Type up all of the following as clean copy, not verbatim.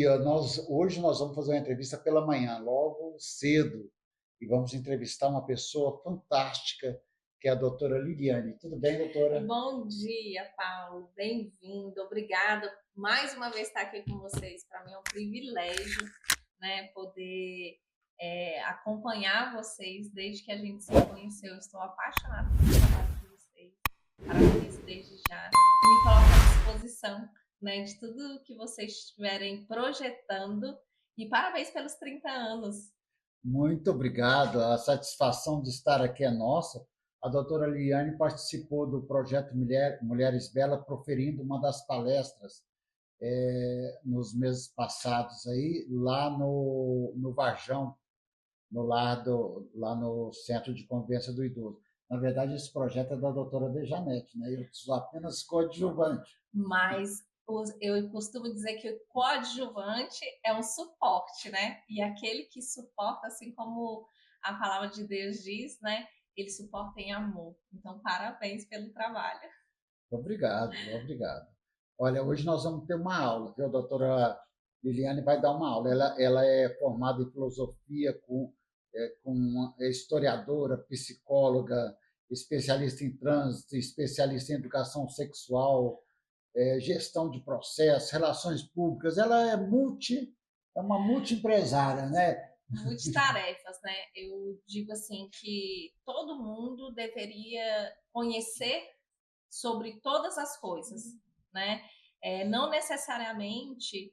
dia. Hoje nós vamos fazer uma entrevista pela manhã, logo cedo, e vamos entrevistar uma pessoa fantástica, que é a doutora Liliane. Tudo bem, doutora? Bom dia, Paulo. Bem-vindo. Obrigada mais uma vez estar aqui com vocês. Para mim é um privilégio, né, poder acompanhar vocês desde que a gente se conheceu. Estou apaixonada pelo trabalho de vocês. Parabéns desde já. Me coloco à disposição, né, de tudo que vocês estiverem projetando. E parabéns pelos 30 anos. Muito obrigado. A satisfação de estar aqui é nossa. A doutora Liliane participou do projeto Mulheres Bela, proferindo uma das palestras nos meses passados aí, lá no Varjão, lá no Centro de Convivência do Idoso. Na verdade, esse projeto é da doutora Dejanete, né? Eu sou apenas coadjuvante. Mas eu costumo dizer que o coadjuvante é um suporte, né? E aquele que suporta, assim como a palavra de Deus diz, né? Ele suporta em amor. Então, parabéns pelo trabalho. Obrigado, obrigado. Olha, hoje nós vamos ter uma aula, que a doutora Liliane vai dar uma aula. Ela é formada em filosofia, é historiadora, psicóloga, especialista em trânsito, especialista em educação sexual, gestão de processos, relações públicas. Ela é uma multiempresária, né? Multitarefas, né? Eu digo assim que todo mundo deveria conhecer sobre todas as coisas, né? Não necessariamente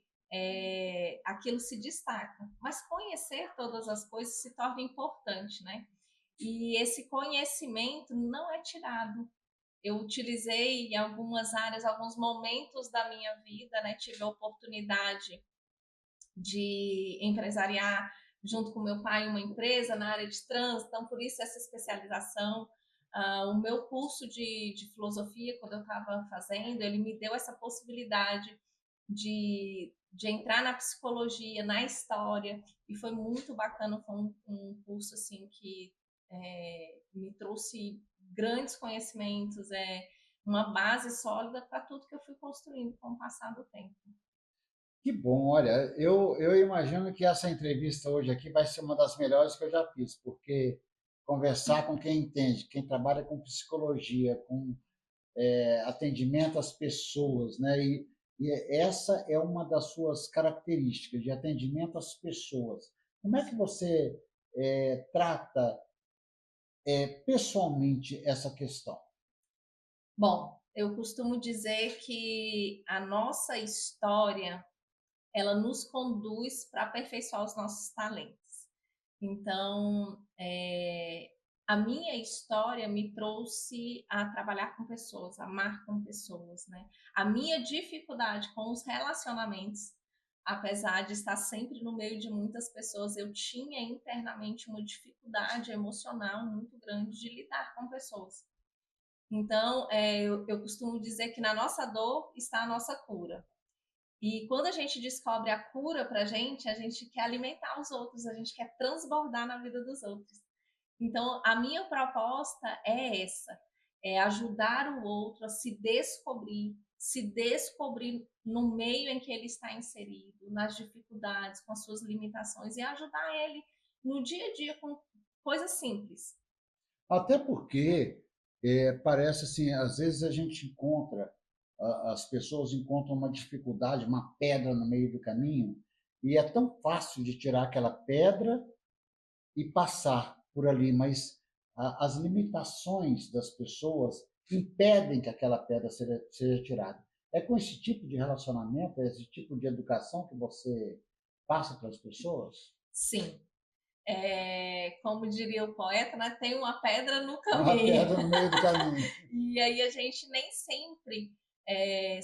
aquilo se destaca, mas conhecer todas as coisas se torna importante, né? E esse conhecimento não é tirado. Eu utilizei em algumas áreas, alguns momentos da minha vida, né? Tive a oportunidade de empresariar junto com meu pai em uma empresa na área de trânsito, então por isso essa especialização. O meu curso de filosofia, quando eu estava fazendo, ele me deu essa possibilidade de entrar na psicologia, na história, e foi muito bacana, foi um curso assim que me trouxe grandes conhecimentos, uma base sólida para tudo que eu fui construindo com o passar do tempo. Que bom, olha, eu imagino que essa entrevista hoje aqui vai ser uma das melhores que eu já fiz, porque conversar com quem entende, quem trabalha com psicologia, com atendimento às pessoas, né? E essa é uma das suas características, de atendimento às pessoas. Como é que você trata pessoalmente essa questão? Bom, eu costumo dizer que a nossa história ela nos conduz para aperfeiçoar os nossos talentos. Então, a minha história me trouxe a trabalhar com pessoas, a amar com pessoas, né? A minha dificuldade com os relacionamentos, apesar de estar sempre no meio de muitas pessoas, eu tinha internamente uma dificuldade emocional muito grande de lidar com pessoas. Então, eu costumo dizer que na nossa dor está a nossa cura. E quando a gente descobre a cura para a gente quer alimentar os outros, a gente quer transbordar na vida dos outros. Então, a minha proposta é essa: é ajudar o outro a se descobrir no meio em que ele está inserido, nas dificuldades, com as suas limitações, e ajudar ele no dia a dia com coisas simples. Até porque parece assim, às vezes a gente encontra, as pessoas encontram uma dificuldade, uma pedra no meio do caminho, e é tão fácil de tirar aquela pedra e passar por ali, mas as limitações das pessoas impedem que aquela pedra seja tirada. É com esse tipo de relacionamento, é esse tipo de educação que você passa para as pessoas? Sim, como diria o poeta, né, tem uma pedra no Uma caminho. pedra no meio do caminho. E aí a gente nem sempre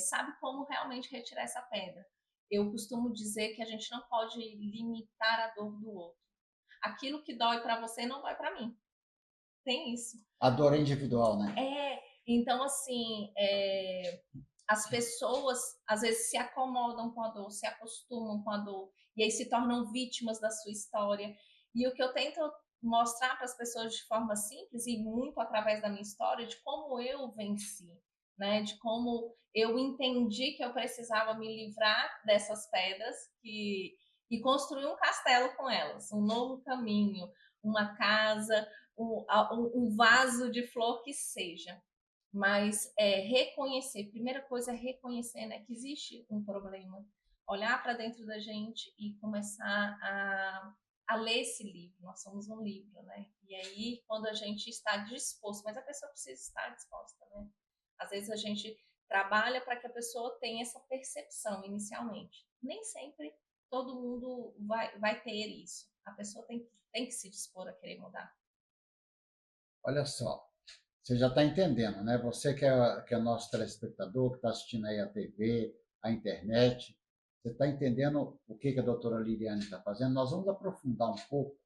sabe como realmente retirar essa pedra. Eu costumo dizer que a gente não pode limitar a dor do outro. Aquilo que dói para você não dói para mim. Tem isso. A dor é individual, né? Então assim, as pessoas às vezes se acomodam com a dor, se acostumam com a dor e aí se tornam vítimas da sua história. E o que eu tento mostrar para as pessoas de forma simples e muito através da minha história de como eu venci. né? De como eu entendi que eu precisava me livrar dessas pedras e construir um castelo com elas, um novo caminho, uma casa, um vaso de flor que seja. Mas reconhecer, primeira coisa é reconhecer, né, que existe um problema, olhar para dentro da gente e começar a ler esse livro. Nós somos um livro, né? E aí, quando a gente está disposto, mas a pessoa precisa estar disposta, né? Às vezes a gente trabalha para que a pessoa tenha essa percepção inicialmente. Nem sempre todo mundo vai ter isso. A pessoa tem que se dispor a querer mudar. Olha só, você já está entendendo, né? Você que é nosso telespectador, que está assistindo aí a TV, a internet, você está entendendo o que a doutora Liliane está fazendo? Nós vamos aprofundar um pouco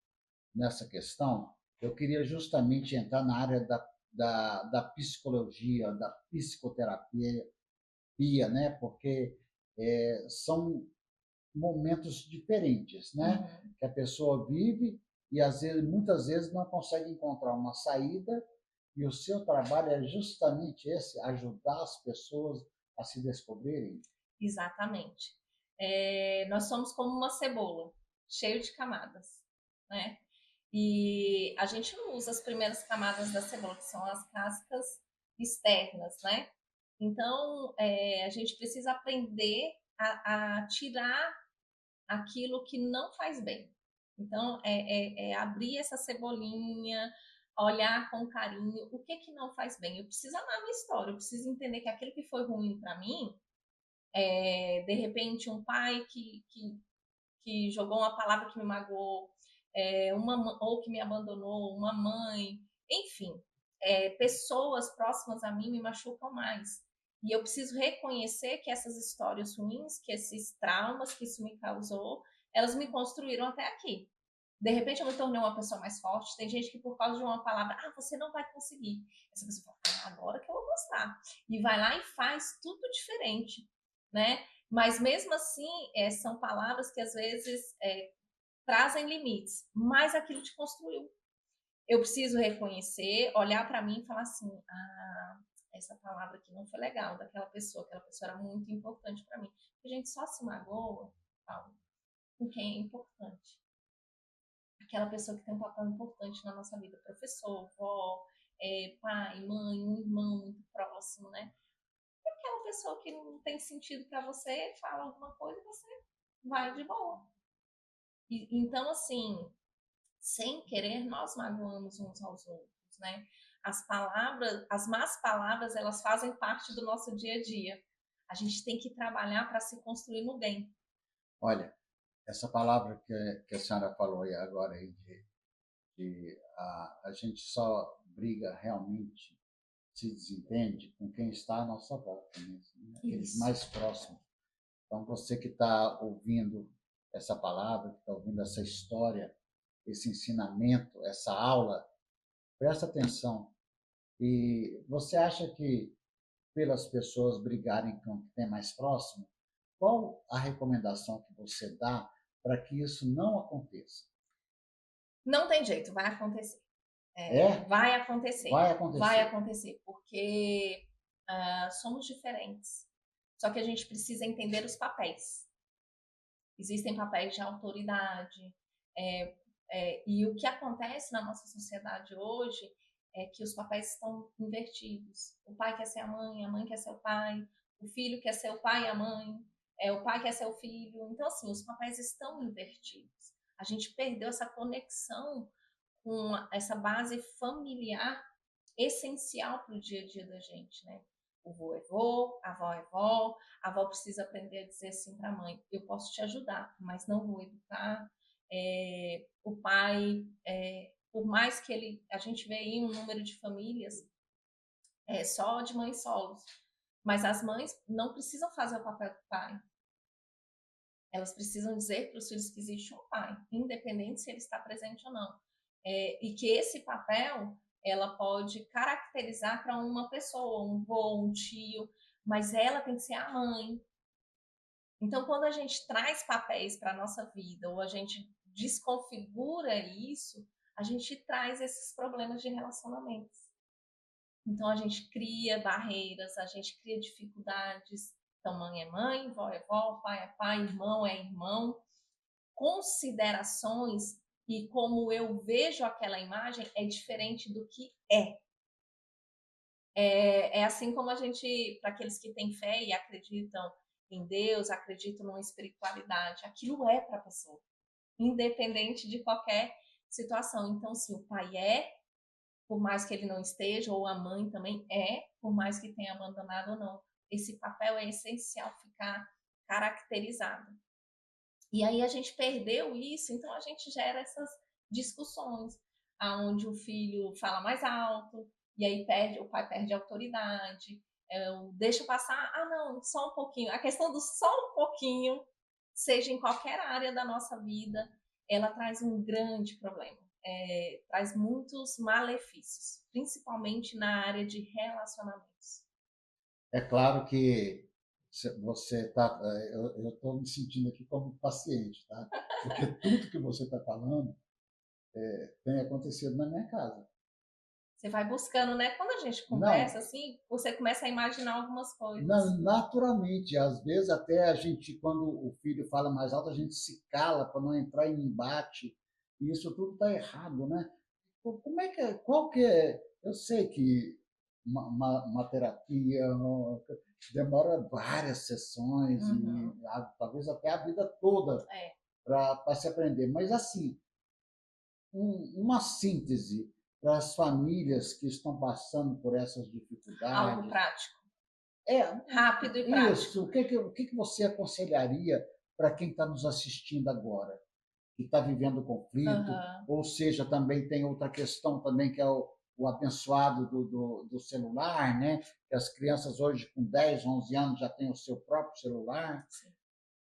nessa questão. Eu queria justamente entrar na área da psicologia, da psicoterapia, né? Porque são momentos diferentes, né? Uhum. Que a pessoa vive e às vezes, muitas vezes não consegue encontrar uma saída e o seu trabalho é justamente esse, ajudar as pessoas a se descobrirem. Exatamente. Nós somos como uma cebola, cheio de camadas, né? E a gente não usa as primeiras camadas da cebola, que são as cascas externas, né? Então, a gente precisa aprender a tirar aquilo que não faz bem. Então, é abrir essa cebolinha, olhar com carinho o que que não faz bem. Eu preciso amar a minha história, eu preciso entender que aquilo que foi ruim para mim, de repente, um pai que jogou uma palavra que me magoou, ou que me abandonou, uma mãe, enfim, pessoas próximas a mim me machucam mais. E eu preciso reconhecer que essas histórias ruins, que esses traumas que isso me causou, elas me construíram até aqui. De repente eu me tornei uma pessoa mais forte. Tem gente que por causa de uma palavra, você não vai conseguir. Essa pessoa fala, agora que eu vou mostrar. E vai lá e faz tudo diferente, né? Mas mesmo assim, são palavras que às vezes trazem limites, mas aquilo te construiu. Eu preciso reconhecer, olhar para mim e falar assim: essa palavra aqui não foi legal daquela pessoa, aquela pessoa era muito importante para mim. A gente só se magoa, Paulo, com quem é importante. Aquela pessoa que tem um papel importante na nossa vida, professor, vó, pai, mãe, um irmão muito próximo, né? E aquela pessoa que não tem sentido para você, fala alguma coisa e você vai de boa. Então, assim, sem querer, nós magoamos uns aos outros, né? As palavras, as más palavras, elas fazem parte do nosso dia a dia. A gente tem que trabalhar para se construir no bem. Olha, essa palavra que a senhora falou aí agora aí a gente só briga realmente, se desentende com quem está à nossa volta, mesmo, né? Aqueles Isso. mais próximos. Então, você que está ouvindo essa palavra, que está ouvindo essa história, esse ensinamento, essa aula, presta atenção. E você acha que, pelas pessoas brigarem com o que tem mais próximo, qual a recomendação que você dá para que isso não aconteça? Não tem jeito, vai acontecer. É? Vai acontecer. Vai Vai acontecer. acontecer, porque somos diferentes. Só que a gente precisa entender os papéis. Existem papéis de autoridade. E o que acontece na nossa sociedade hoje é que os papéis estão invertidos. O pai quer ser a mãe quer ser o pai, o filho quer ser o pai e a mãe, o pai quer ser o filho. Então, assim, os papéis estão invertidos. A gente perdeu essa conexão com essa base familiar essencial para o dia a dia da gente, né? O vô é vô, a avó é vó, a avó precisa aprender a dizer assim para a mãe: eu posso te ajudar, mas não vou educar. O pai, por mais que a gente vê aí um número de famílias só de mães solos, mas as mães não precisam fazer o papel do pai. Elas precisam dizer para os filhos que existe um pai, independente se ele está presente ou não. E que esse papel ela pode caracterizar para uma pessoa, um vô, um tio, mas ela tem que ser a mãe. Então, quando a gente traz papéis para a nossa vida ou a gente desconfigura isso, a gente traz esses problemas de relacionamentos. Então, a gente cria barreiras, a gente cria dificuldades. Então, mãe é mãe, vó é vó, pai é pai, irmão é irmão. Considerações e como eu vejo aquela imagem é diferente do que é. É assim como a gente, para aqueles que têm fé e acreditam em Deus, acreditam numa espiritualidade, aquilo é para a pessoa, independente de qualquer situação. Então, sim, o pai é, por mais que ele não esteja, ou a mãe também é, por mais que tenha abandonado ou não. Esse papel é essencial ficar caracterizado. E aí a gente perdeu isso, então a gente gera essas discussões, aonde o filho fala mais alto, e aí o pai perde a autoridade, deixa passar, não, só um pouquinho. A questão do só um pouquinho, seja em qualquer área da nossa vida, ela traz um grande problema. Traz muitos malefícios, principalmente na área de relacionamentos. É claro que você está. Eu estou me sentindo aqui como paciente, tá? Porque tudo que você está falando tem acontecido na minha casa. Você vai buscando, né? Quando a gente conversa, Não, assim, você começa a imaginar algumas coisas. não, naturalmente, às vezes até a gente, quando o filho fala mais alto, a gente se cala para não entrar em embate. E isso tudo está errado, né? Como é que qual que é? Eu sei que uma terapia demora várias sessões e Uhum. talvez até a vida toda É, para se aprender. Mas, assim, uma síntese para as famílias que estão passando por essas algo dificuldades. prático, É, rápido e prático. isso. O que você aconselharia para quem está nos assistindo agora, que está vivendo conflito, Uhum. ou seja, também tem outra questão também que é o abençoado do celular, né? Que as crianças hoje com 10, 11 anos já têm o seu próprio celular. Sim.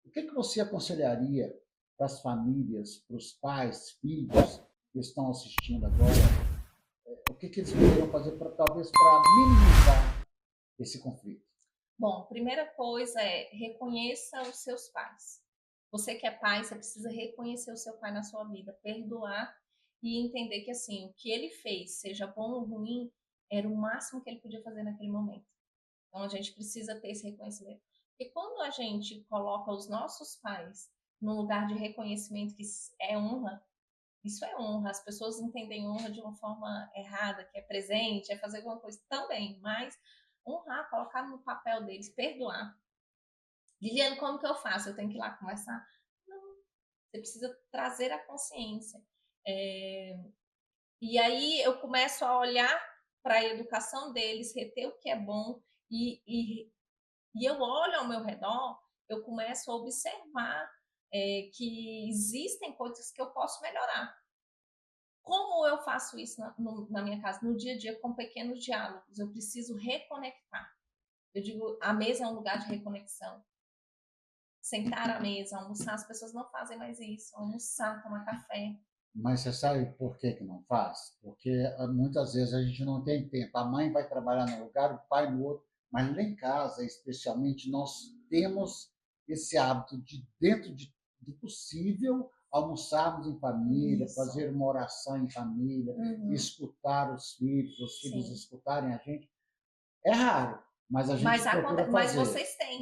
O que você aconselharia para as famílias, para os pais, filhos que estão assistindo agora? O que eles poderiam fazer talvez para minimizar esse conflito? Bom, primeira coisa é reconheça os seus pais. Você que é pai, você precisa reconhecer o seu pai na sua vida, perdoar e entender que assim, o que ele fez, seja bom ou ruim, era o máximo que ele podia fazer naquele momento. Então a gente precisa ter esse reconhecimento. Porque quando a gente coloca os nossos pais num lugar de reconhecimento que é honra, isso é honra. As pessoas entendem honra de uma forma errada, que é presente, é fazer alguma coisa também, mas honrar, colocar no papel deles, perdoar. Liliane, como que eu faço? Eu tenho que ir lá conversar? Não, você precisa trazer a consciência. E aí eu começo a olhar para a educação deles, reter o que é bom e eu olho ao meu redor, eu começo a observar que existem coisas que eu posso melhorar. Como eu faço isso na minha casa, no dia a dia, com pequenos diálogos? Eu preciso reconectar. Eu digo, a mesa é um lugar de reconexão. Sentar à mesa, almoçar, as pessoas não fazem mais isso. Almoçar, tomar café. Mas você sabe por que não faz? Porque muitas vezes a gente não tem tempo. A mãe vai trabalhar num lugar, o pai no outro, mas lá em casa, especialmente, nós temos esse hábito de, dentro do possível, almoçarmos em família, Isso. fazer uma oração em família, escutar os filhos Sim. escutarem a gente. É raro, mas a gente procura Mas fazer. vocês têm.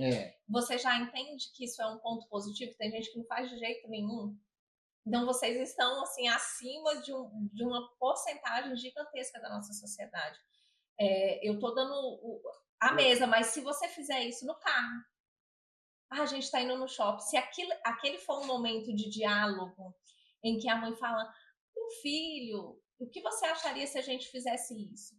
Você já entende que isso é um ponto positivo? Tem gente que não faz de jeito nenhum. Então, vocês estão assim acima de uma porcentagem gigantesca da nossa sociedade. Eu estou dando a mesa, mas se você fizer isso no carro, a gente está indo no shopping, se aquele for um momento de diálogo em que a mãe fala, meu filho, o que você acharia se a gente fizesse isso?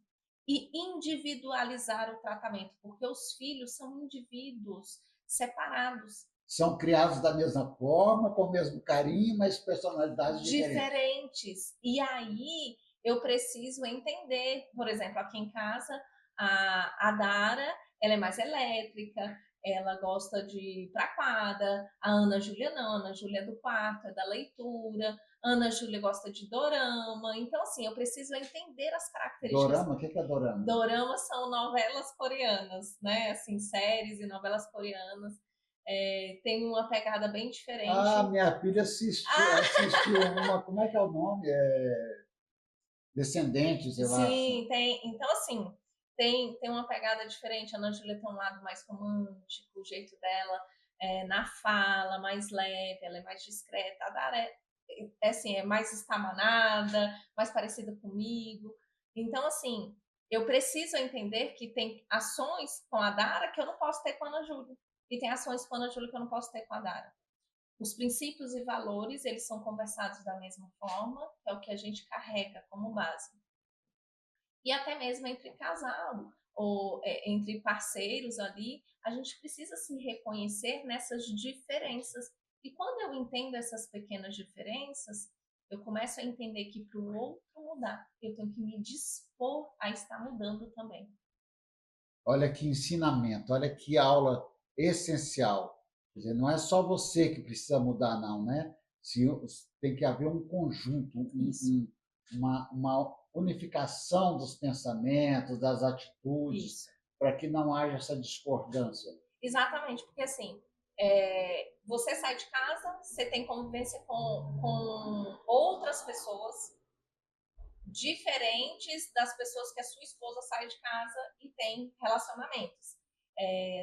E individualizar o tratamento, porque os filhos são indivíduos separados. São criados da mesma forma, com o mesmo carinho, mas personalidades diferentes. E aí eu preciso entender, por exemplo, aqui em casa, a Dara, ela é mais elétrica, ela gosta de ir pra quadra, a Ana Júlia não, a Ana Júlia é do quarto, é da leitura, a Ana Júlia gosta de dorama, então assim, eu preciso entender as características. Dorama, o que é dorama? Dorama são novelas coreanas, né, assim, séries e novelas coreanas, tem uma pegada bem diferente. Minha filha assistiu uma, como é que é o nome? Descendentes, eu acho. Sim, tem. Então, assim, tem uma pegada diferente. A Ana Júlia tem um lado mais romântico, o jeito dela na fala, mais leve, ela é mais discreta. A Dara assim, é mais estabanada, mais parecida comigo. Então, assim, eu preciso entender que tem ações com a Dara que eu não posso ter com a Ana Júlia. E tem ações com a Ana Júlia que eu não posso ter com a Dara. Os princípios e valores, eles são conversados da mesma forma, que é o que a gente carrega como base. E até mesmo entre casal, ou entre parceiros ali, a gente precisa se reconhecer nessas diferenças. E quando eu entendo essas pequenas diferenças, eu começo a entender que para o outro mudar, eu tenho que me dispor a estar mudando também. Olha que ensinamento, olha que aula essencial. Quer dizer, não é só você que precisa mudar, não, né? Tem que haver um conjunto, uma unificação dos pensamentos, das atitudes, para que não haja essa discordância. Exatamente, porque assim, você sai de casa, você tem convivência com outras pessoas diferentes das pessoas que a sua esposa sai de casa e tem relacionamentos.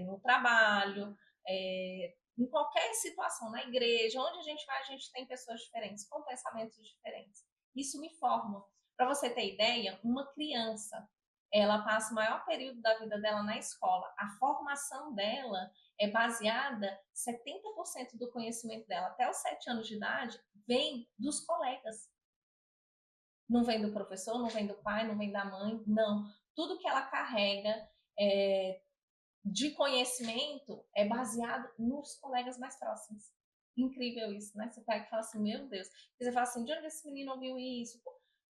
No trabalho, em qualquer situação, na igreja, onde a gente vai, a gente tem pessoas diferentes, com pensamentos diferentes. Isso me forma. Para você ter ideia, uma criança, ela passa o maior período da vida dela na escola. A formação dela é baseada, 70% do conhecimento dela até os 7 anos de idade vem dos colegas. Não vem do professor, não vem do pai, não vem da mãe, não. Tudo que ela carrega de conhecimento é baseado nos colegas mais próximos. Incrível isso, né? Você pega e fala assim, meu Deus. Você fala assim, de onde esse menino ouviu isso?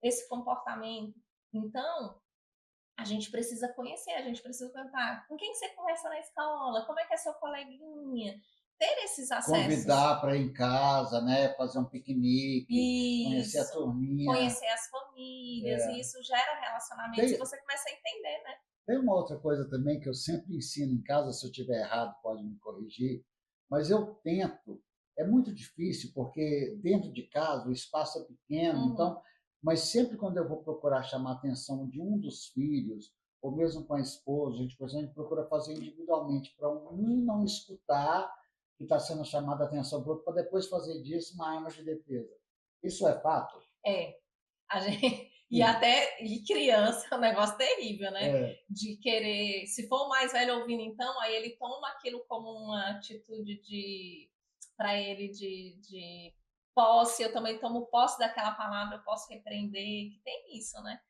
Esse comportamento. Então, a gente precisa conhecer, a gente precisa perguntar com quem você conversa na escola, como é que é seu coleguinha, ter esses acessos. Convidar para ir em casa, né? Fazer um piquenique, isso. Conhecer a turminha. Conhecer as famílias, e isso gera relacionamentos e você começa a entender, né? Tem uma outra coisa também que eu sempre ensino em casa, se eu estiver errado, pode me corrigir, mas eu tento. É muito difícil, porque dentro de casa o espaço é pequeno, então, mas sempre quando eu vou procurar chamar a atenção de um dos filhos, ou mesmo com a esposa, a gente procura fazer individualmente, para um não escutar que está sendo chamada a atenção para o outro, para depois fazer disso uma arma de defesa. Isso é fato? A gente, e criança é um negócio terrível, né? De querer, se for o mais velho ouvindo, então, aí ele toma aquilo como uma atitude para ele de posse, eu também tomo posse daquela palavra, eu posso repreender, que tem isso, né?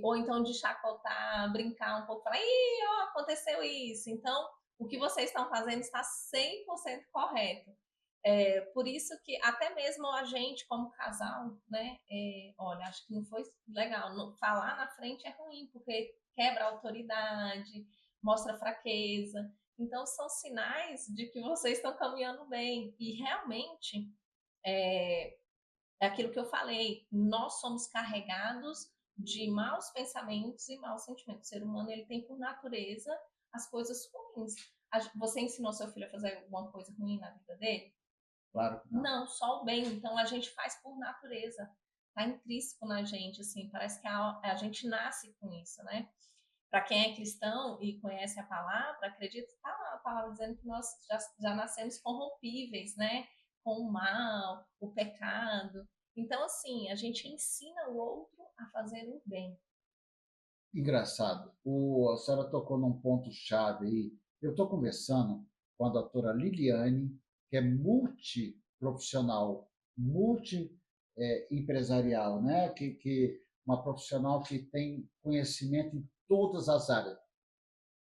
Ou então de chacotar, brincar um pouco, falar, ih, ó, aconteceu isso. Então, o que vocês estão fazendo está 100% correto. Por isso que até mesmo a gente, como casal, né? Olha, acho que não foi legal. Falar na frente é ruim, porque quebra a autoridade, mostra fraqueza. Então, são sinais de que vocês estão caminhando bem. E realmente, é aquilo que eu falei, nós somos carregados de maus pensamentos e maus sentimentos. O ser humano, ele tem por natureza as coisas ruins. Você ensinou seu filho a fazer alguma coisa ruim na vida dele? Claro que não. Não, só o bem. Então a gente faz por natureza. Tá intrínseco na gente, assim, parece que a gente nasce com isso, né? Para quem é cristão e conhece a palavra, acredita que tá lá a palavra dizendo que nós já nascemos corrompíveis, né? Com o mal, o pecado. Então, assim, a gente ensina o outro a fazer o bem. Engraçado. A senhora tocou num ponto-chave aí. Eu estou conversando com a doutora Liliane, que é multiprofissional, multi-empresarial, né? Uma profissional que tem conhecimento em todas as áreas.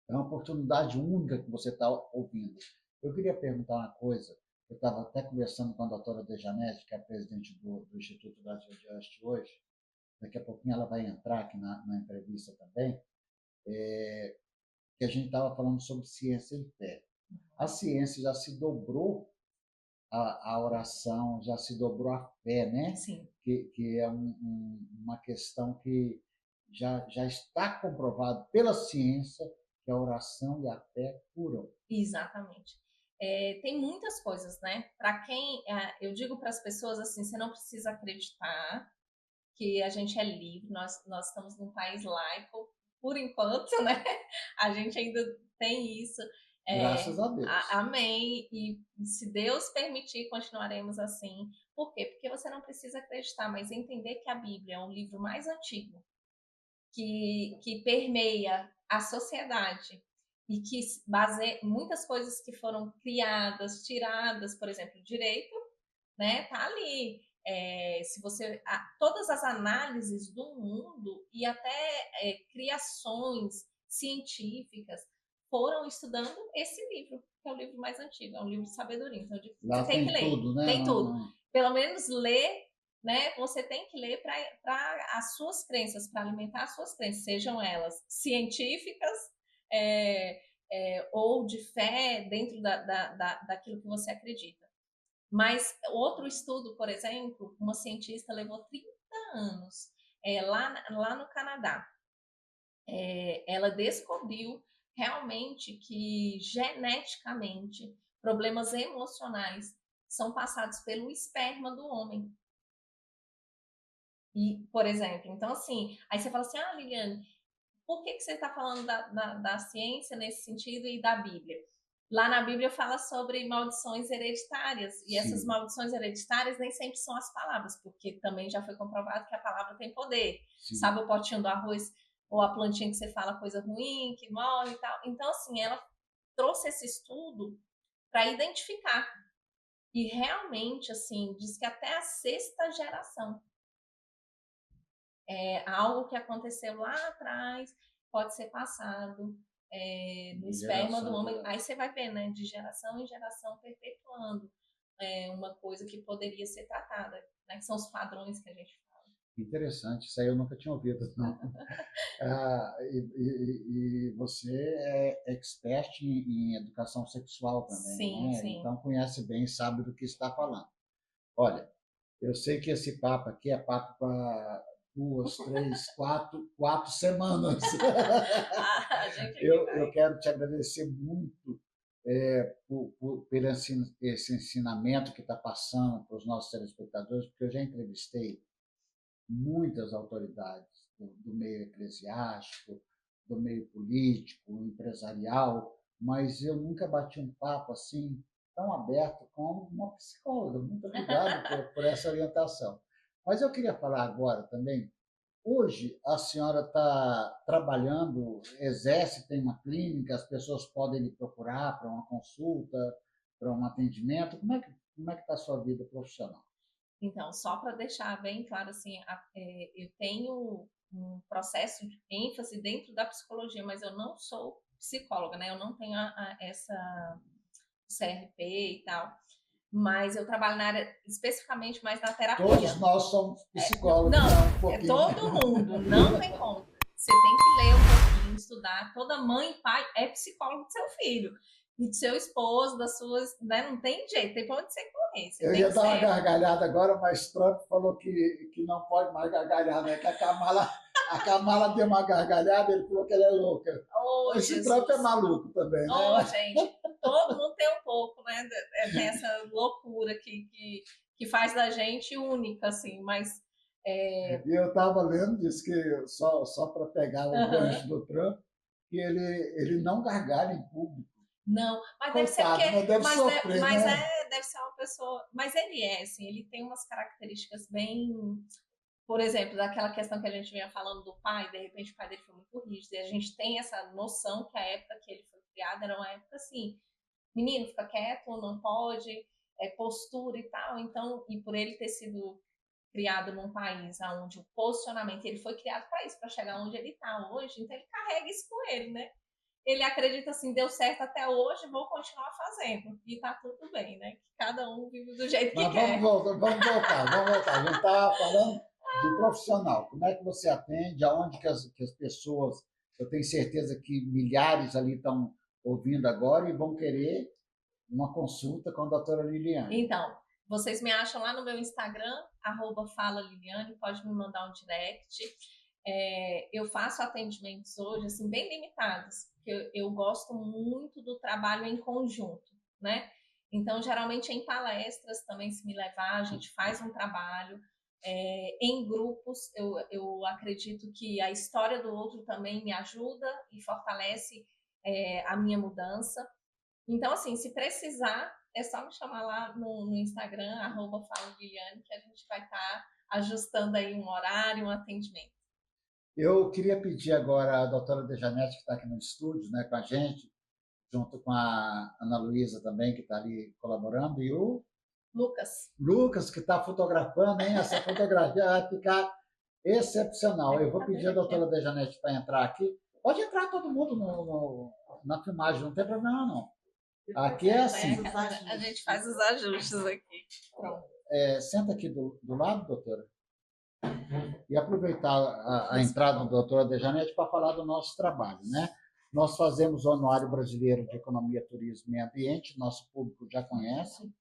É uma oportunidade única que você está ouvindo. Eu queria perguntar uma coisa. Eu estava até conversando com a doutora Dejanete, que é a presidente do Instituto da Just hoje. Daqui a pouquinho ela vai entrar aqui na entrevista também, que a gente estava falando sobre ciência e fé. A ciência já se dobrou a oração, já se dobrou a fé, né? Sim. Que é uma questão que já está comprovado pela ciência que a oração e a fé curam. Exatamente. Tem muitas coisas, né? Para quem eu digo para as pessoas assim, você não precisa acreditar que a gente é livre, nós estamos num país laico, por enquanto, né? A gente ainda tem isso. Graças a Deus. Amém. E se Deus permitir, continuaremos assim. Por quê? Porque você não precisa acreditar, mas entender que a Bíblia é um livro mais antigo, que permeia a sociedade e que baseia muitas coisas que foram criadas, tiradas, por exemplo, direito, né? Tá ali. Se você todas as análises do mundo e até criações científicas foram estudando esse livro, que é o livro mais antigo, é um livro de sabedoria. Então você Lá tem que tem ler, tudo, né? tem tudo. Pelo menos ler, né? Você tem que ler para as suas crenças, para alimentar as suas crenças, sejam elas científicas ou de fé dentro daquilo que você acredita. Mas outro estudo, por exemplo, uma cientista levou 30 anos lá no Canadá. Ela descobriu realmente que geneticamente problemas emocionais são passados pelo esperma do homem. E, por exemplo, então assim, aí você fala assim, Liliane, por que você está falando da ciência nesse sentido e da Bíblia? Lá na Bíblia fala sobre maldições hereditárias, e Sim. essas maldições hereditárias nem sempre são as palavras, porque também já foi comprovado que a palavra tem poder. Sim. Sabe o potinho do arroz ou a plantinha que você fala coisa ruim, que morre e tal? Então, assim, ela trouxe esse estudo para identificar. E realmente, assim, diz que até a 6ª geração algo que aconteceu lá atrás pode ser passado no esperma do homem. Aí você vai ver, né, de geração em geração perpetuando uma coisa que poderia ser tratada, né, que são os padrões que a gente fala. Interessante, isso aí eu nunca tinha ouvido, não. E você é expert em educação sexual também, sim, né? Sim. Então conhece bem, sabe do que está falando. Olha, eu sei que esse papo aqui é papo para 2, 3, 4 semanas. Eu quero te agradecer muito pelo esse ensinamento que está passando para os nossos telespectadores, porque eu já entrevistei muitas autoridades do meio eclesiástico, do meio político, empresarial, mas eu nunca bati um papo assim tão aberto com uma psicóloga. Muito obrigado por essa orientação. Mas eu queria falar agora também. Hoje a senhora está trabalhando, exerce, tem uma clínica, as pessoas podem lhe procurar para uma consulta, para um atendimento. Como é que está a sua vida profissional? Então, só para deixar bem claro, assim, eu tenho um processo de ênfase dentro da psicologia, mas eu não sou psicóloga, né? Eu não tenho essa CRP e tal. Mas eu trabalho na área especificamente mais na terapia. Todos nós somos psicólogos. Não, é todo mundo, não tem como. Você tem que ler um pouquinho, estudar. Toda mãe e pai é psicólogo do seu filho. E do seu esposo, das suas, né? Não tem jeito, tem pra onde você correr. Eu ia dar uma gargalhada agora, mas Trump falou que não pode mais gargalhar, né? Que a Kamala deu uma gargalhada, ele falou que ela é louca. Esse Jesus. Trump é maluco também, né? Gente, todo mundo tem um pouco, né? Tem essa loucura que faz da gente única, assim, mas... E eu estava lendo, disse que, só para pegar o gancho do Trump, que ele não gargalha em público. Não, mas deve ser porque... Deve sofrer, deve ser uma pessoa... Mas ele assim, ele tem umas características bem... Por exemplo, daquela questão que a gente vinha falando do pai, de repente o pai dele foi muito rígido, e a gente tem essa noção que a época que ele foi criado era uma época assim, menino, fica quieto, não pode, postura e tal. Então, e por ele ter sido criado num país onde o posicionamento, ele foi criado para isso, para chegar onde ele está hoje, então ele carrega isso com ele, né? Ele acredita assim, deu certo até hoje, vou continuar fazendo. E tá tudo bem, né? Que cada um vive do jeito que quer. Vamos voltar. A gente está falando de profissional. Como é que você atende? Aonde que as pessoas, eu tenho certeza que milhares ali estão ouvindo agora e vão querer uma consulta com a doutora Liliane. Então, vocês me acham lá no meu Instagram, @falaliliane, pode me mandar um direct. Eu faço atendimentos hoje, assim, bem limitados, porque eu gosto muito do trabalho em conjunto, né? Então, geralmente em palestras também, se me levar, a gente faz um trabalho. em grupos. Eu acredito que a história do outro também me ajuda e fortalece a minha mudança. Então, assim, se precisar, é só me chamar lá no Instagram, @FaloGuilherme, que a gente vai estar ajustando aí um horário, um atendimento. Eu queria pedir agora à doutora Dejanete, que está aqui no estúdio, né, com a gente, junto com a Ana Luísa também, que está ali colaborando, e o Lucas, que está fotografando, hein? Essa fotografia vai ficar excepcional. Eu vou pedir à doutora Dejanete para entrar aqui. Pode entrar todo mundo na filmagem, não tem problema, não. Aqui é assim. A gente faz os ajustes aqui. Pronto. Senta aqui do lado, doutora. E aproveitar a entrada da doutora Dejanete para falar do nosso trabalho, né? Nós fazemos o Anuário Brasileiro de Economia, Turismo e Meio Ambiente, nosso público já conhece.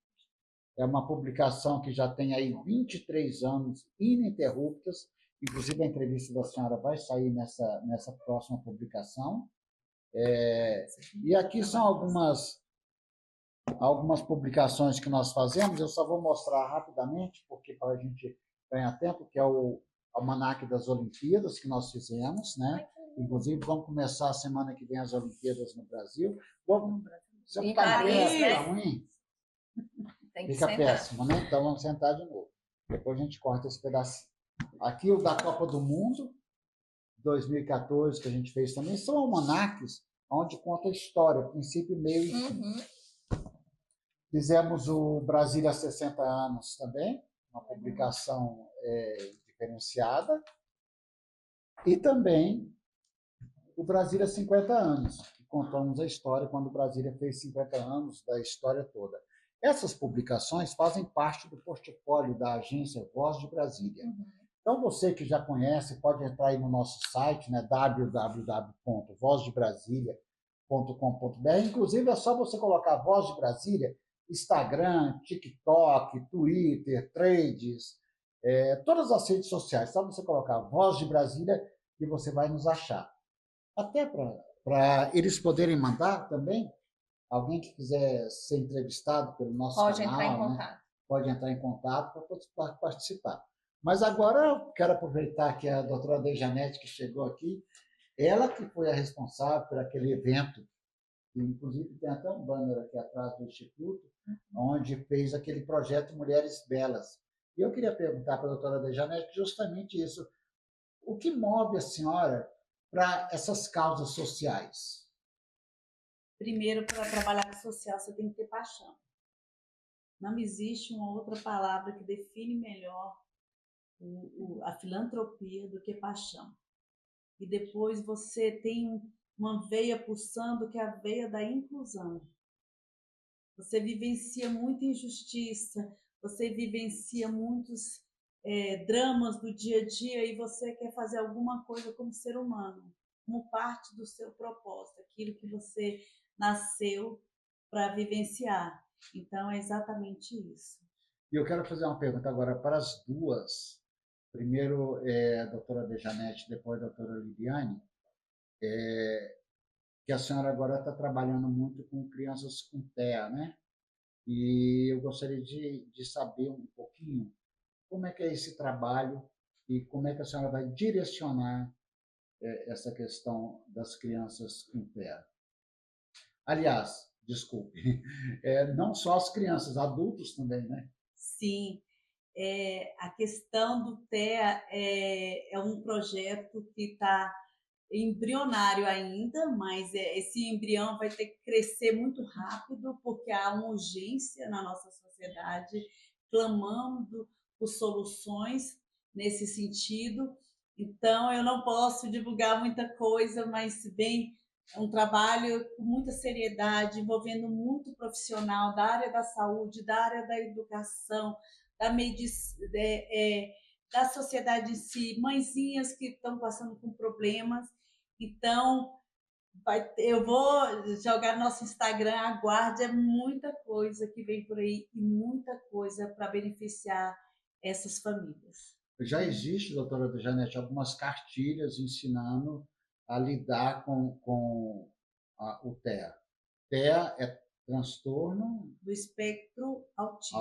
É uma publicação que já tem aí 23 anos ininterruptas, inclusive a entrevista da senhora vai sair nessa próxima publicação. E aqui são algumas publicações que nós fazemos, eu só vou mostrar rapidamente, porque para a gente ganhar tempo, que é o Almanaque das Olimpíadas que nós fizemos, né? Inclusive, vamos começar a semana que vem as Olimpíadas no Brasil. Você não está ruim? Fica péssimo, né? Então vamos sentar de novo. Depois a gente corta esse pedacinho. Aqui o da Copa do Mundo, 2014, que a gente fez também, são almanaques onde conta a história, princípio, meio e fim. Fizemos o Brasília há 60 anos também, uma publicação diferenciada. E também o Brasília há 50 anos, que contamos a história quando o Brasília fez 50 anos da história toda. Essas publicações fazem parte do portfólio da agência Voz de Brasília. Então, você que já conhece, pode entrar aí no nosso site, né, www.vozdebrasilia.com.br. Inclusive, é só você colocar Voz de Brasília, Instagram, TikTok, Twitter, Threads, todas as redes sociais. Só você colocar Voz de Brasília e você vai nos achar. Até para eles poderem mandar também, alguém que quiser ser entrevistado pelo nosso canal, entrar em contato. Né, pode entrar em contato para participar. Mas agora eu quero aproveitar que a doutora Dejanete, que chegou aqui, ela que foi a responsável por aquele evento, que inclusive tem até um banner aqui atrás do Instituto, onde fez aquele projeto Mulheres Belas. E eu queria perguntar para a doutora Dejanete justamente isso. O que move a senhora para essas causas sociais? Primeiro, para trabalhar com social, você tem que ter paixão. Não existe uma outra palavra que define melhor a filantropia do que paixão. E depois você tem uma veia pulsando, que é a veia da inclusão. Você vivencia muita injustiça, você vivencia muitos dramas do dia a dia e você quer fazer alguma coisa como ser humano, como parte do seu propósito, aquilo que você nasceu para vivenciar. Então, é exatamente isso. E eu quero fazer uma pergunta agora para as duas. Primeiro, a doutora Dejanete, depois a doutora Liliane, que a senhora agora está trabalhando muito com crianças com TEA, né? E eu gostaria de saber um pouquinho como é que é esse trabalho e como é que a senhora vai direcionar essa questão das crianças com TEA. Aliás, desculpe, não só as crianças, adultos também, né? Sim, a questão do TEA é um projeto que está embrionário ainda, mas esse embrião vai ter que crescer muito rápido, porque há uma urgência na nossa sociedade, clamando por soluções nesse sentido. Então, eu não posso divulgar muita coisa, mas bem, é um trabalho com muita seriedade, envolvendo muito profissional da área da saúde, da área da educação, da medicina, da sociedade em si, mãezinhas que estão passando por problemas. Então, eu vou jogar no nosso Instagram, aguarde, é muita coisa que vem por aí e muita coisa para beneficiar essas famílias. Já existe, doutora Dejanete, algumas cartilhas ensinando a lidar com o TEA. TEA é transtorno do espectro autista.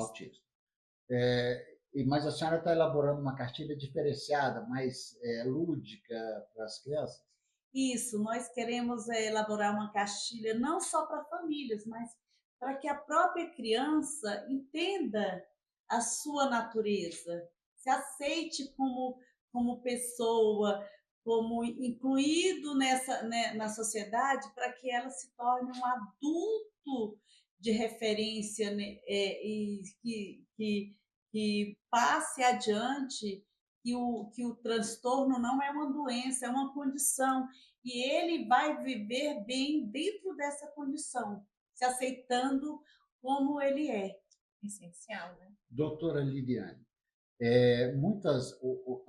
Mas a senhora está elaborando uma cartilha diferenciada, mais lúdica para as crianças? Isso, nós queremos elaborar uma cartilha não só para famílias, mas para que a própria criança entenda a sua natureza, se aceite como pessoa, como incluído na sociedade, para que ela se torne um adulto de referência, né, e que passe adiante que o transtorno não é uma doença, é uma condição e ele vai viver bem dentro dessa condição, se aceitando como ele é. Essencial, né? Doutora Liliane,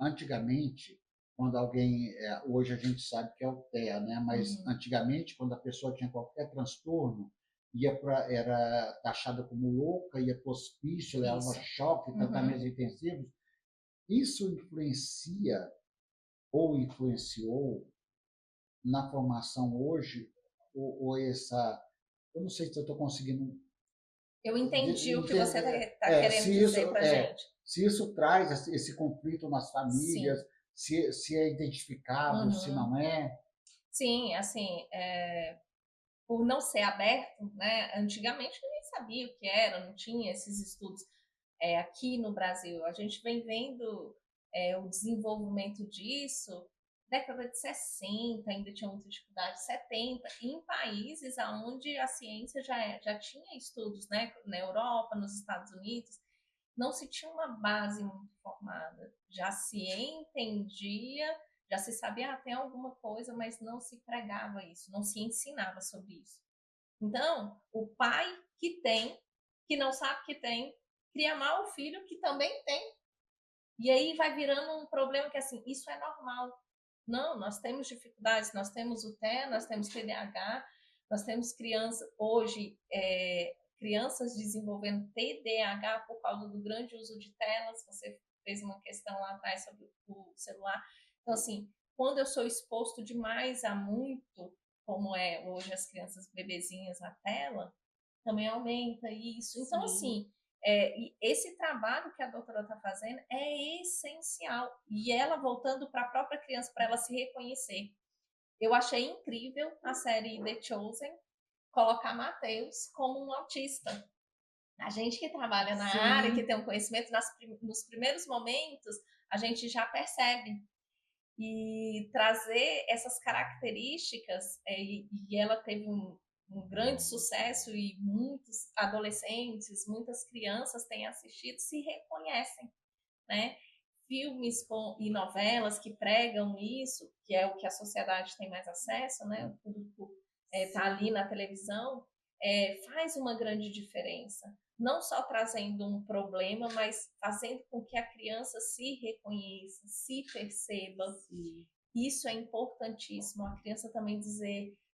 antigamente, quando alguém, hoje a gente sabe que é o TEA, né? Mas antigamente, quando a pessoa tinha qualquer transtorno, era taxada como louca, ia para o hospício, levava choque, tratamentos intensivos. Isso influencia ou influenciou na formação hoje, ou essa. Eu não sei se eu estou conseguindo. Eu entendi o que você está querendo dizer para a gente. Se isso traz esse conflito nas famílias, se é identificável, se não é. Sim, assim, por não ser aberto, né? Antigamente ninguém sabia o que era, não tinha esses estudos aqui no Brasil. A gente vem vendo o desenvolvimento disso década de 60, ainda tinha muita dificuldade, 70, em países onde a ciência já tinha estudos, né? Na Europa, nos Estados Unidos, não se tinha uma base muito formada. Já se entendia, já se sabia, tem alguma coisa, mas não se pregava isso, não se ensinava sobre isso. Então, o pai que não sabe que tem, cria mal o filho que também tem. E aí vai virando um problema que, assim, isso é normal. Não, nós temos dificuldades, nós temos o TEA, nós temos TDAH, nós temos crianças, hoje, crianças desenvolvendo TDAH por causa do grande uso de telas. Você fez uma questão lá atrás sobre o celular. Então, assim, quando eu sou exposto demais a muito, como é hoje as crianças bebezinhas na tela, também aumenta isso. Então, assim, e esse trabalho que a doutora está fazendo é essencial. E ela voltando para a própria criança, para ela se reconhecer. Eu achei incrível a série The Chosen colocar Matheus como um autista. A gente que trabalha na área, que tem um conhecimento, nos primeiros momentos, a gente já percebe. E trazer essas características, e ela teve um grande sucesso e muitos adolescentes, muitas crianças têm assistido, se reconhecem, né? Filmes e novelas que pregam isso, que é o que a sociedade tem mais acesso, né? O público está ali na televisão, faz uma grande diferença. Não só trazendo um problema, mas fazendo com que a criança se reconheça, se perceba. Sim. Isso é importantíssimo. A criança também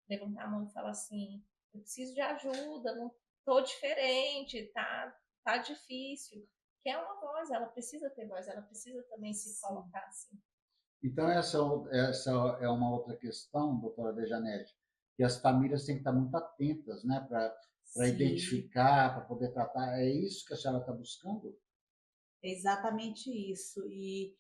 levantar a mão e falar assim, eu preciso de ajuda, não estou diferente, tá difícil. Que é uma voz, ela precisa ter voz, ela precisa também se colocar assim. Então, essa é uma outra questão, doutora Dejanete, que as famílias têm que estar muito atentas, né, para identificar, para poder tratar. É isso que a senhora está buscando? É exatamente isso. E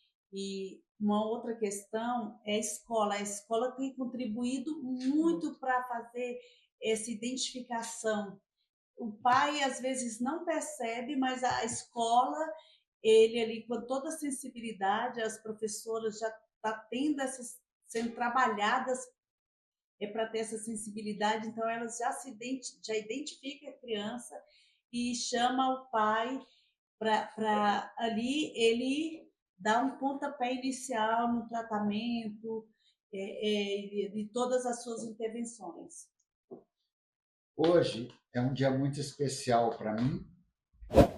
uma outra questão é a escola. A escola tem contribuído muito para fazer essa identificação. O pai, às vezes, não percebe, mas a escola, ele ali, com toda a sensibilidade, as professoras já estão sendo trabalhadas para ter essa sensibilidade, então elas já identificam a criança e chama o pai para ali ele dar um pontapé inicial no tratamento de todas as suas intervenções. Hoje é um dia muito especial para mim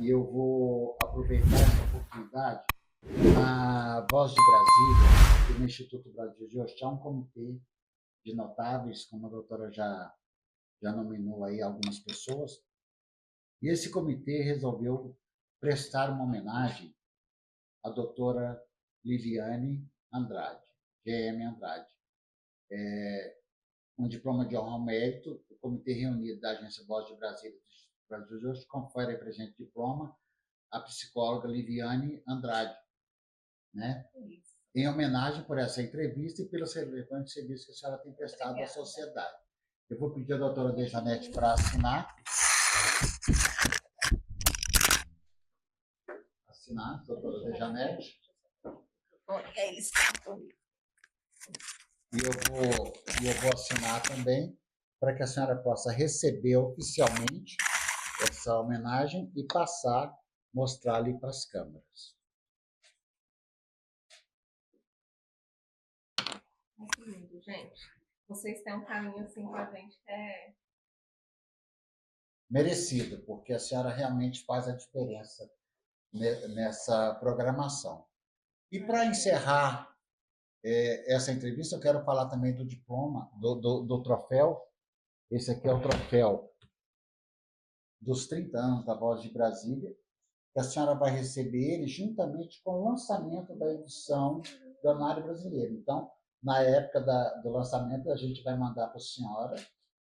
e eu vou aproveitar essa oportunidade. A Voz de Brasília e no Instituto Brasil de hoje há um comitê de notáveis, como a doutora já nominou aí algumas pessoas, e esse comitê resolveu prestar uma homenagem à doutora Liliane Andrade, GM Andrade. Um diploma de honra ao mérito, o comitê reunido da Agência Voz de Brasília de hoje confere presente diploma a psicóloga Liviane Andrade, né? Isso. Em homenagem por essa entrevista e pelos relevantes serviços que a senhora tem prestado à Obrigada. sociedade. Eu vou pedir à doutora Dejanete para assinar. Assinar, doutora Dejanete. E eu vou assinar também, para que a senhora possa receber oficialmente essa homenagem e mostrar ali para as câmeras. Muito lindo, gente. Vocês têm um caminho assim com a gente que é Merecido, porque a senhora realmente faz a diferença nessa programação. E para encerrar essa entrevista, eu quero falar também do diploma, do troféu. Esse aqui é o troféu dos 30 anos da Voz de Brasília, que a senhora vai receber ele juntamente com o lançamento da edição do Anuário Brasileiro. Então, na época do lançamento, a gente vai mandar para a senhora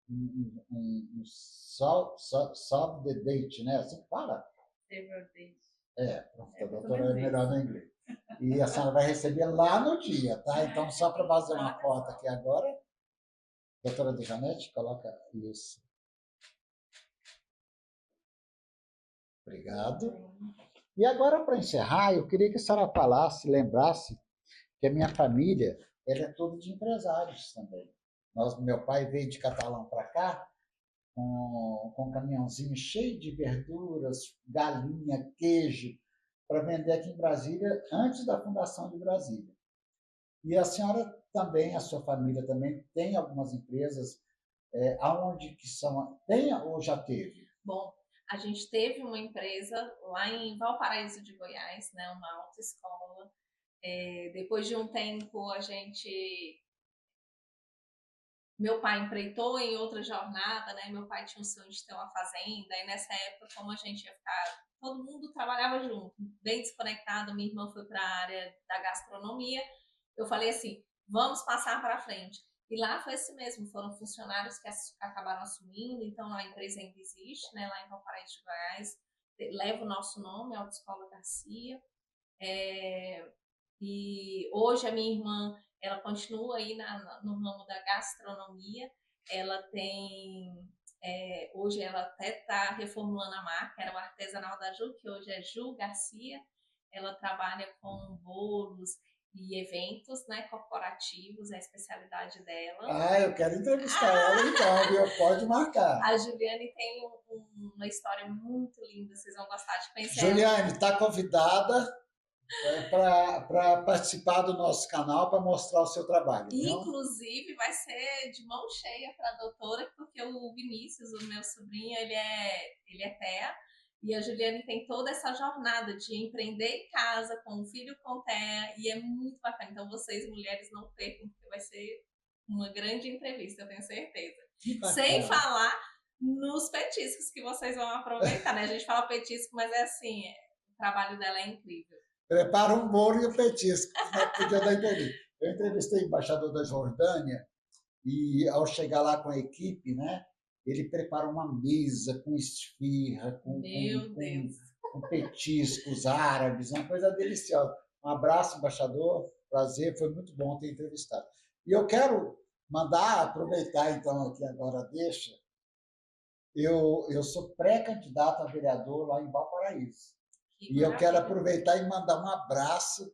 um save the date, né? Assim que fala? Save your date. Pronto, a doutora é melhor no inglês. E a senhora vai receber lá no dia, tá? Então, só para fazer uma foto aqui agora, doutora Dejanete, coloca isso. Obrigado. E agora, para encerrar, eu queria que a senhora lembrasse que a minha família ela é toda de empresários também. Meu pai veio de Catalão para cá com um caminhãozinho cheio de verduras, galinha, queijo, para vender aqui em Brasília antes da fundação de Brasília. E a senhora também, a sua família também, tem algumas empresas, aonde que são... Tem ou já teve? Bom, a gente teve uma empresa lá em Valparaíso de Goiás, né, uma autoescola. Depois de um tempo, meu pai empreitou em outra jornada, né? Meu pai tinha o sonho de ter uma fazenda, e nessa época, como a gente ia ficar, todo mundo trabalhava junto, bem desconectado, minha irmã foi para a área da gastronomia, eu falei assim, vamos passar para frente. E lá foi assim mesmo, foram funcionários que acabaram assumindo, então a empresa ainda existe, né? Lá em Valparaíso de Goiás, leva o nosso nome, Autoescola Garcia. E hoje a minha irmã, ela continua aí no ramo da gastronomia. Ela tem, hoje ela até está reformulando a marca, era o Artesanal da Ju, que hoje é Ju Garcia. Ela trabalha com bolos e eventos, né, corporativos, é a especialidade dela. Eu quero entrevistar ela então, viu? Pode marcar. A Juliane tem uma história muito linda, vocês vão gostar de conhecer. Juliane, está convidada para participar do nosso canal, para mostrar o seu trabalho. Inclusive, vai ser de mão cheia para a doutora, porque o Vinícius, o meu sobrinho, ele é TEA, e a Juliane tem toda essa jornada de empreender em casa, com o filho com TEA, e é muito bacana. Então, vocês, mulheres, não percam, porque vai ser uma grande entrevista, eu tenho certeza. Sem falar nos petiscos que vocês vão aproveitar, né? A gente fala petisco, mas é assim, o trabalho dela é incrível. Prepara um bolo e o petisco, né? Podia dar entrevista. Eu entrevistei o embaixador da Jordânia e, ao chegar lá com a equipe, né, ele prepara uma mesa com esfirra, com petiscos árabes, uma coisa deliciosa. Um abraço, embaixador, prazer, foi muito bom ter entrevistado. E eu quero aproveitar então aqui agora, deixa, eu sou pré-candidato a vereador lá em Valparaíso. E eu quero aproveitar e mandar um abraço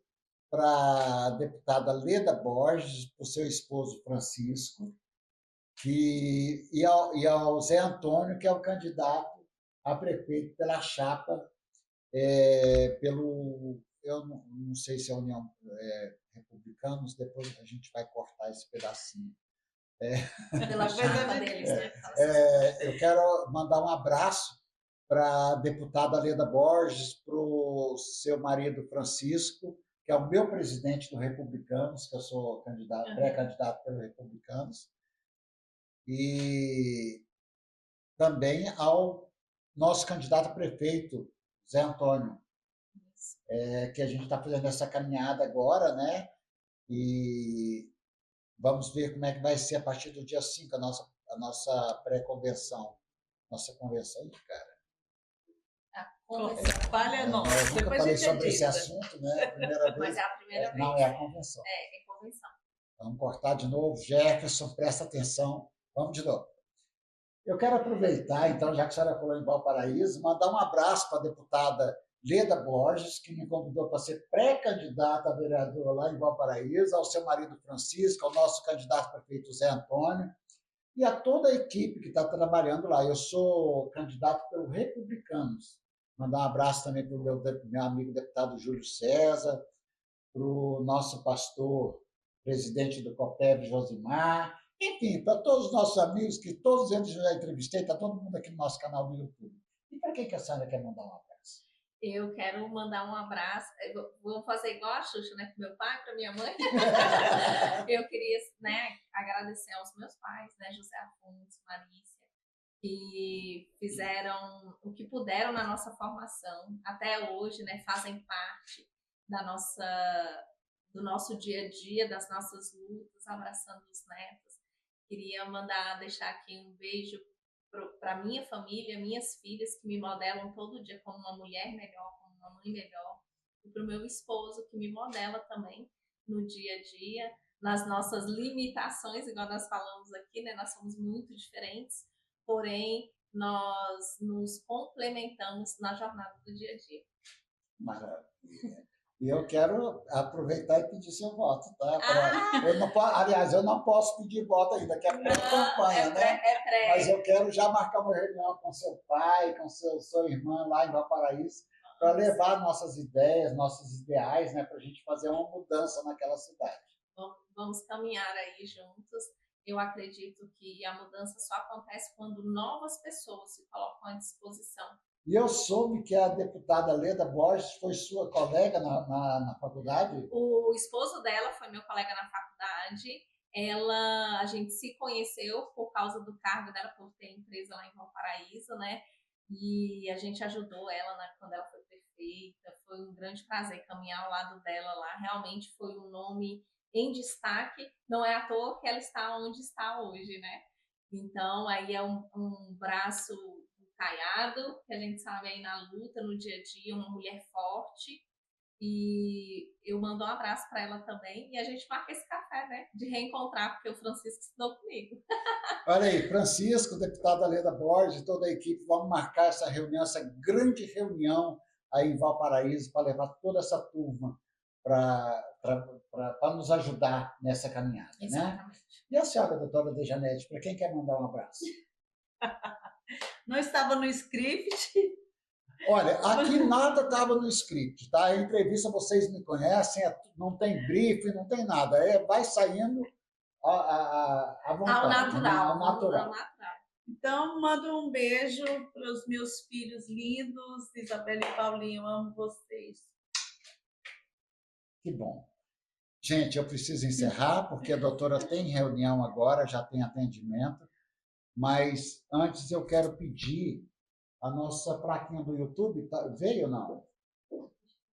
para a deputada Leda Borges, para o seu esposo Francisco, e ao Zé Antônio, que é o candidato a prefeito pela chapa, eu não sei se é a União Republicanos, depois a gente vai cortar esse pedacinho. Pela chapa deles, né? Eu quero mandar um abraço para a deputada Leda Borges, para o seu marido Francisco, que é o meu presidente do Republicanos, que eu sou pré-candidato pelo Republicanos, e também ao nosso candidato a prefeito, Zé Antônio, que a gente está fazendo essa caminhada agora, né? E vamos ver como é que vai ser a partir do dia 5, a nossa pré-convenção. Nossa convenção, cara. Convenção. Falha nossa. Eu nunca Depois a falei gente sobre esse edita. assunto, né? A primeira Mas vez. é a primeira vez. Não, é a convenção. É convenção. Vamos cortar de novo. Jefferson, presta atenção. Vamos de novo. Eu quero aproveitar, então, já que a senhora falou em Valparaíso, mandar um abraço para a deputada Leda Borges, que me convidou para ser pré-candidata a vereadora lá em Valparaíso, ao seu marido Francisco, ao nosso candidato a prefeito Zé Antônio, e a toda a equipe que está trabalhando lá. Eu sou candidato pelo Republicanos. Mandar um abraço também para o meu amigo deputado Júlio César, para o nosso pastor, presidente do COPEB, Josimar, enfim, para todos os nossos amigos, que todos eles eu já entrevistei, está todo mundo aqui no nosso canal do YouTube. E para quem que a senhora quer mandar um abraço? Eu quero mandar um abraço. Vou fazer igual a Xuxa, né? Para meu pai, para minha mãe. Eu queria, né, agradecer aos meus pais, né, José Afonso, Marícia, que fizeram o que puderam na nossa formação. Até hoje, né, fazem parte do nosso dia a dia, das nossas lutas, abraçando os netos. Queria deixar aqui um beijo para minha família, minhas filhas, que me modelam todo dia como uma mulher melhor, como uma mãe melhor. E para o meu esposo, que me modela também no dia a dia, nas nossas limitações, igual nós falamos aqui, né? Nós somos muito diferentes, porém, nós nos complementamos na jornada do dia a dia. Maravilha. E eu quero aproveitar e pedir seu voto, tá? Ah! Eu não posso pedir voto ainda, que é pré-campanha, né? Pré. Mas eu quero já marcar uma reunião com seu pai, com sua irmã lá em Valparaíso, para levar nossas ideias, nossos ideais, né? Para a gente fazer uma mudança naquela cidade. Vamos caminhar aí juntos. Eu acredito que a mudança só acontece quando novas pessoas se colocam à disposição. E eu soube que a deputada Leda Borges foi sua colega na faculdade? O esposo dela foi meu colega na faculdade. A gente se conheceu por causa do cargo dela, por ter empresa lá em Valparaíso, né? E a gente ajudou ela quando ela foi prefeita. Foi um grande prazer caminhar ao lado dela lá. Realmente foi um nome em destaque. Não é à toa que ela está onde está hoje, né? Então, aí é um braço caiado, que a gente sabe aí na luta, no dia a dia, uma mulher forte. E eu mando um abraço para ela também. E a gente marca esse café, né? De reencontrar, porque o Francisco estudou comigo. Olha aí, Francisco, deputada Leda Borges, toda a equipe, vamos marcar essa reunião, essa grande reunião aí em Valparaíso, para levar toda essa turma para nos ajudar nessa caminhada. Exatamente. Né? E a senhora, doutora Dejanete, para quem quer mandar um abraço? Não estava no script. Olha, aqui nada estava no script, tá? A entrevista, vocês me conhecem, não tem briefing, não tem nada. Vai saindo à vontade. Ao natural. Ao natural. Então, mando um beijo para os meus filhos lindos, Isabela e Paulinho, amo vocês. Que bom. Gente, eu preciso encerrar, porque a doutora tem reunião agora, já tem atendimento, mas antes eu quero pedir a nossa plaquinha do YouTube, veio ou não?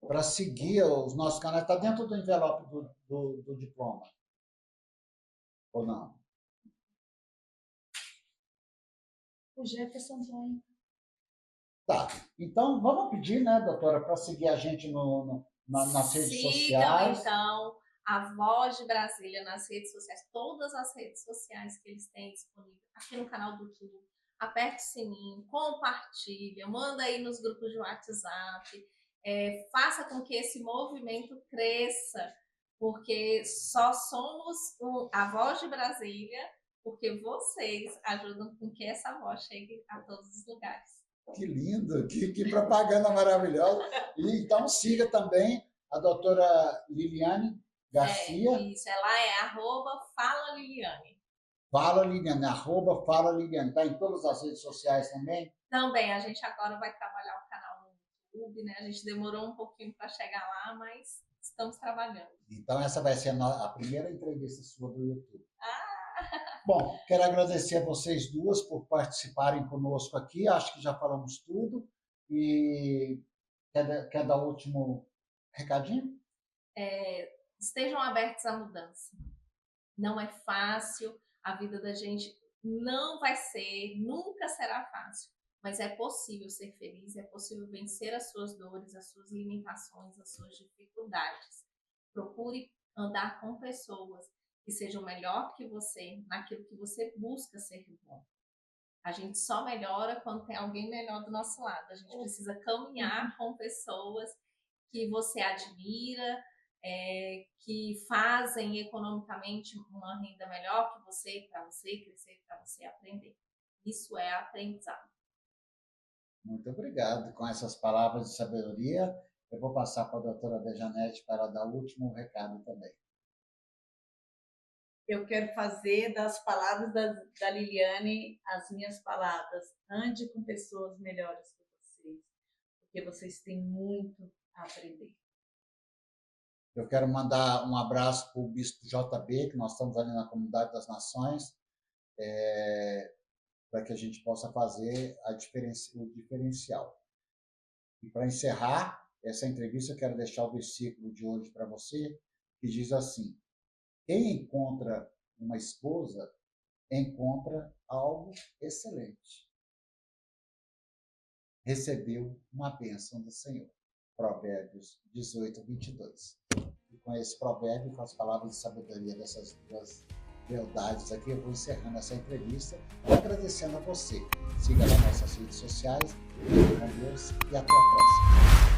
Para seguir os nossos canais, está dentro do envelope do diploma. Ou não? O Jefferson põe. Tá. Então, vamos pedir, né, doutora, para seguir a gente nas redes sociais. Então, a Voz de Brasília nas redes sociais, todas as redes sociais que eles têm disponível, aqui no canal do YouTube. Aperte o sininho, compartilha, manda aí nos grupos de WhatsApp, faça com que esse movimento cresça, porque só somos a Voz de Brasília, porque vocês ajudam com que essa voz chegue a todos os lugares. Que lindo, que propaganda maravilhosa. E então siga também a doutora Liliane Garcia. Isso, ela é @FalaLiliane. Fala Liliane, @Fala Liliane. Está em todas as redes sociais também? Também, a gente agora vai trabalhar o canal no YouTube, né? A gente demorou um pouquinho para chegar lá, mas estamos trabalhando. Então essa vai ser a primeira entrevista sua do YouTube. Ah! Bom, quero agradecer a vocês duas por participarem conosco aqui. Acho que já falamos tudo. E quer dar o último recadinho? Estejam abertos à mudança. Não é fácil. A vida da gente não vai ser, nunca será fácil, mas é possível ser feliz, é possível vencer as suas dores, as suas limitações, as suas dificuldades. Procure andar com pessoas que sejam melhor que você naquilo que você busca ser bom. A gente só melhora quando tem alguém melhor do nosso lado. A gente precisa caminhar com pessoas que você admira, que fazem economicamente uma renda melhor que você, para você crescer, para você aprender. Isso é aprendizado. Muito obrigado. Com essas palavras de sabedoria, eu vou passar para a doutora Dejanete para dar o último recado também. Eu quero fazer das palavras da Liliane as minhas palavras. Ande com pessoas melhores que vocês, porque vocês têm muito a aprender. Eu quero mandar um abraço para o Bispo JB, que nós estamos ali na Comunidade das Nações, para que a gente possa fazer o diferencial. E para encerrar essa entrevista, eu quero deixar o versículo de hoje para você, que diz assim: quem encontra uma esposa, encontra algo excelente. Recebeu uma bênção do Senhor. Provérbios 18, 22. E com esse provérbio, com as palavras de sabedoria dessas duas verdades aqui, eu vou encerrando essa entrevista, agradecendo a você. Siga lá nossas redes sociais, com Deus, e até a próxima.